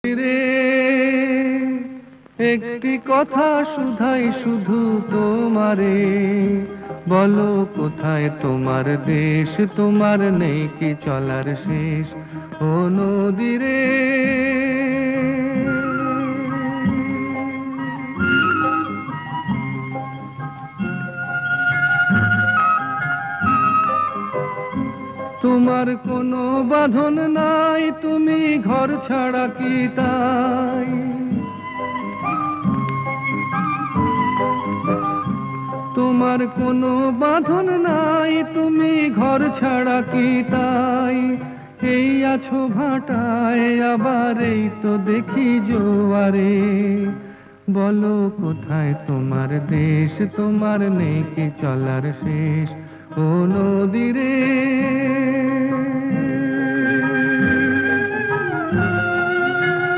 রে একটি কথা শুধাই শুধু তোমারে, বলো কোথায় তোমার দেশ, তোমার নেই কি চলার শেষ? ও নদী রে তোমার কোনো বাঁধন নাই, তুমি ঘর ছাড়া কি তাই? তোমার কোনো বাঁধন নাই, তুমি ঘর ছাড়া কি তাই? এই আছো ভাটায়, আবার এই তো দেখি জোয়ারে, বলো কোথায় তোমার দেশ, তোমার নেই কি চলার শেষ? ও নদী রে